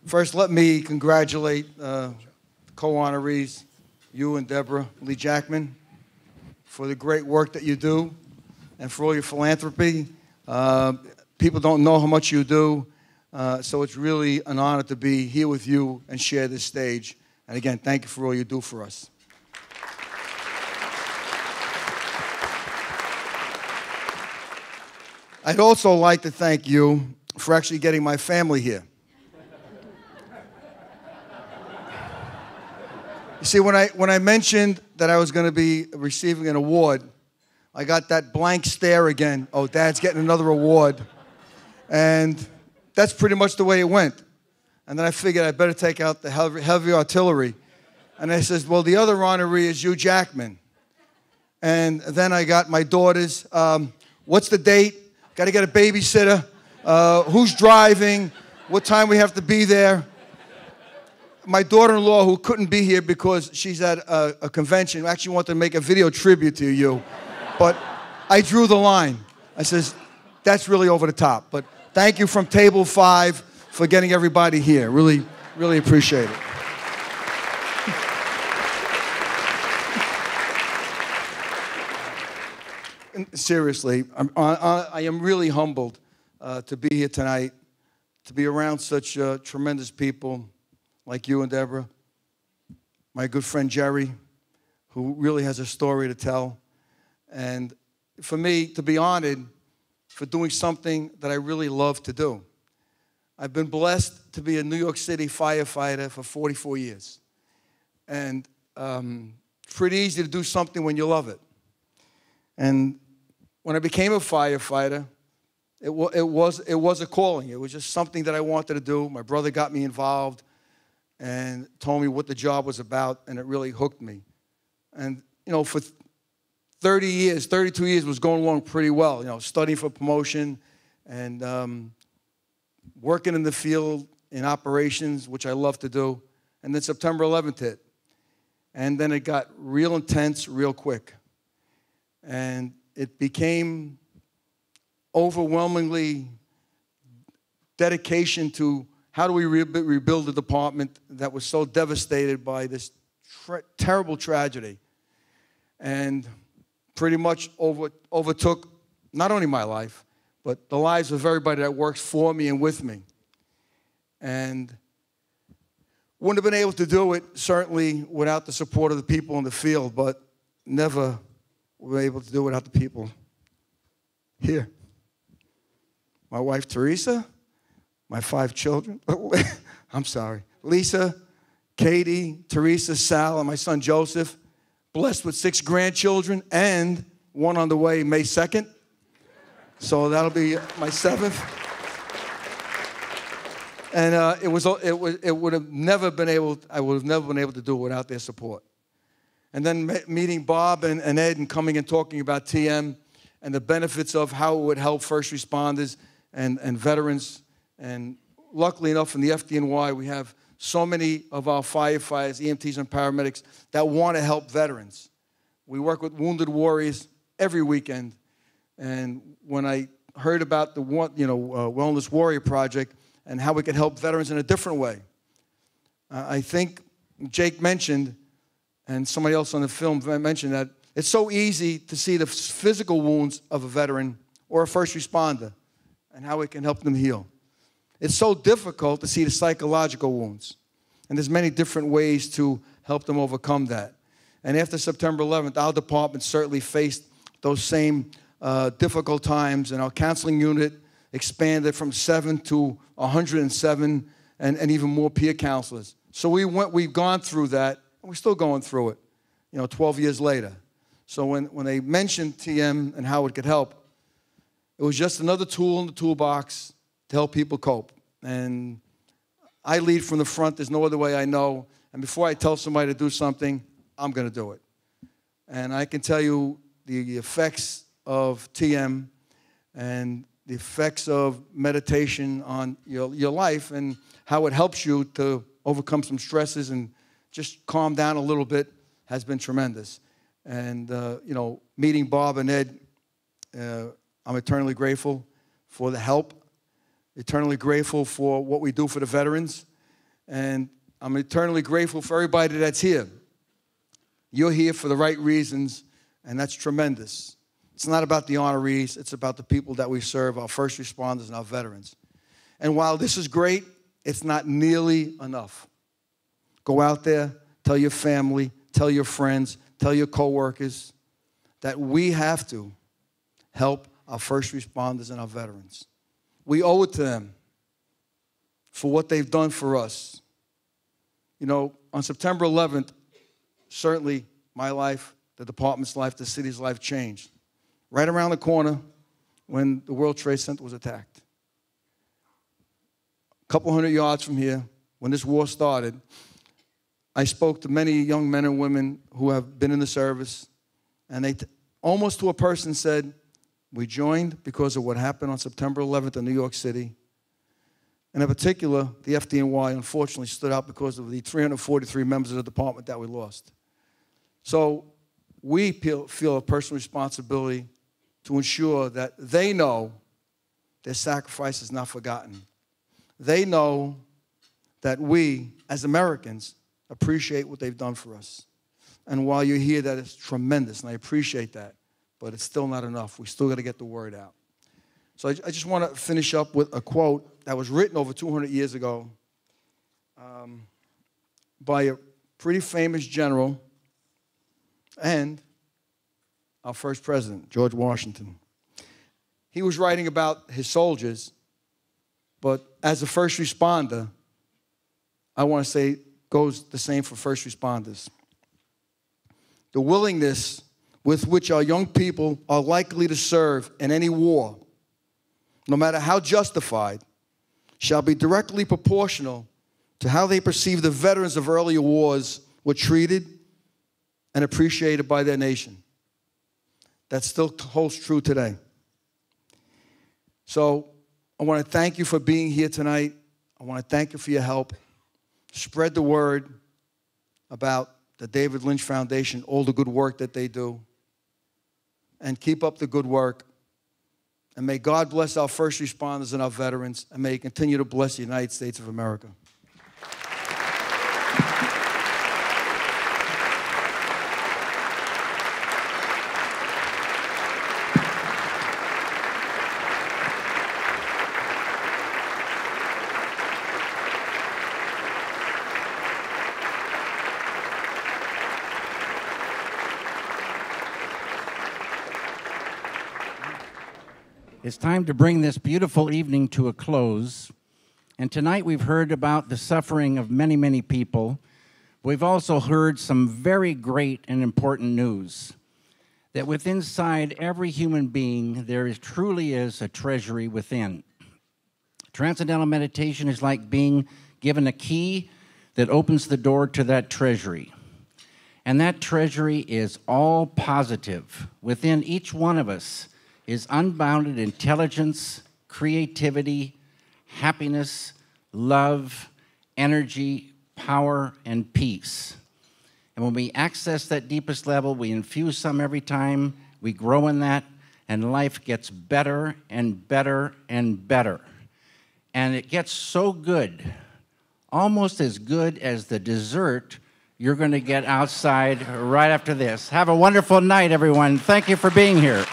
First, let me congratulate co-honorees, you and Deborah Lee Jackman, for the great work that you do and for all your philanthropy. People don't know how much you do, so it's really an honor to be here with you and share this stage. And again, thank you for all you do for us. I'd also like to thank you for actually getting my family here. You see, when I mentioned that I was going to be receiving an award, I got that blank stare again. Oh, Dad's getting another award. And that's pretty much the way it went. And then I figured I better take out the heavy artillery. And I says, well, the other honoree is Hugh Jackman. And then I got my daughters. What's the date? Got to get a babysitter. Who's driving? What time we have to be there? My daughter-in-law, who couldn't be here because she's at a convention, actually wanted to make a video tribute to you. But I drew the line. I says, that's really over the top. But thank you from Table 5 for getting everybody here. Really, really appreciate it. Seriously, I am really humbled to be here tonight, to be around such tremendous people like you and Deborah, my good friend Jerry, who really has a story to tell, and for me to be honored for doing something that I really love to do. I've been blessed to be a New York City firefighter for 44 years, and it's pretty easy to do something when you love it. And when I became a firefighter, it was a calling. It was just something that I wanted to do. My brother got me involved and told me what the job was about, and it really hooked me. And, you know, for 30 years, 32 years was going along pretty well, you know, studying for promotion and working in the field in operations, which I love to do. And then September 11th hit. And then it got real intense real quick. And it became overwhelmingly dedication to how do we rebuild a department that was so devastated by this terrible tragedy, and pretty much overtook not only my life, but the lives of everybody that works for me and with me. And wouldn't have been able to do it, certainly, without the support of the people in the field, but never were able to do it without the people here. My wife, Teresa, my 5 children, I'm sorry, Lisa, Katie, Teresa, Sal, and my son Joseph, blessed with 6 grandchildren and 1 on the way May 2nd. So that'll be my 7th. And I would have never been able to do it without their support. And then meeting Bob and Ed and coming and talking about TM and the benefits of how it would help first responders and veterans. And luckily enough, in the FDNY, we have so many of our firefighters, EMTs, and paramedics that want to help veterans. We work with wounded warriors every weekend. And when I heard about the Wellness Warrior Project and how we could help veterans in a different way, I think Jake mentioned, and somebody else on the film mentioned, that it's so easy to see the physical wounds of a veteran or a first responder and how it can help them heal. It's so difficult to see the psychological wounds. And there's many different ways to help them overcome that. And after September 11th, our department certainly faced those same difficult times, and our counseling unit expanded from 7 to 107 and even more peer counselors. So we've gone through that, and we're still going through it, 12 years later. So when they mentioned TM and how it could help, it was just another tool in the toolbox to help people cope. And I lead from the front. There's no other way I know. And before I tell somebody to do something, I'm going to do it. And I can tell you the effects of TM and the effects of meditation on your life and how it helps you to overcome some stresses and just calm down a little bit has been tremendous. And, meeting Bob and Ed, I'm eternally grateful for the help, eternally grateful for what we do for the veterans, And I'm eternally grateful for everybody that's here. You're here for the right reasons, and that's tremendous. It's not about the honorees. It's about the people that we serve, our first responders and our veterans. And while this is great, it's not nearly enough. Go out there, tell your family, tell your friends, tell your coworkers that we have to help our first responders and our veterans. We owe it to them for what they've done for us. You know, on September 11th, certainly my life, the department's life, the city's life changed. Right around the corner when the World Trade Center was attacked. A couple hundred yards from here, when this war started, I spoke to many young men and women who have been in the service, and they almost to a person said, we joined because of what happened on September 11th in New York City. And in particular, the FDNY unfortunately stood out because of the 343 members of the department that we lost. So we feel a personal responsibility to ensure that they know their sacrifice is not forgotten. They know that we, as Americans, appreciate what they've done for us. And while you're here, that is tremendous, and I appreciate that. But it's still not enough. We still got to get the word out. So I just want to finish up with a quote that was written over 200 years ago by a pretty famous general and our first president, George Washington. He was writing about his soldiers, but as a first responder, I want to say goes the same for first responders. The willingness with which our young people are likely to serve in any war, no matter how justified, shall be directly proportional to how they perceive the veterans of earlier wars were treated and appreciated by their nation. That still holds true today. So I want to thank you for being here tonight. I want to thank you for your help. Spread the word about the David Lynch Foundation, all the good work that they do. And keep up the good work. And may God bless our first responders and our veterans, and may He continue to bless the United States of America. It's time to bring this beautiful evening to a close. And tonight we've heard about the suffering of many, many people. We've also heard some very great and important news. That within inside every human being, there truly is a treasury within. Transcendental meditation is like being given a key that opens the door to that treasury. And that treasury is all positive. Within each one of us is unbounded intelligence, creativity, happiness, love, energy, power, and peace. And when we access that deepest level, we infuse some every time, we grow in that, and life gets better and better and better. And it gets so good, almost as good as the dessert you're going to get outside right after this. Have a wonderful night, everyone. Thank you for being here.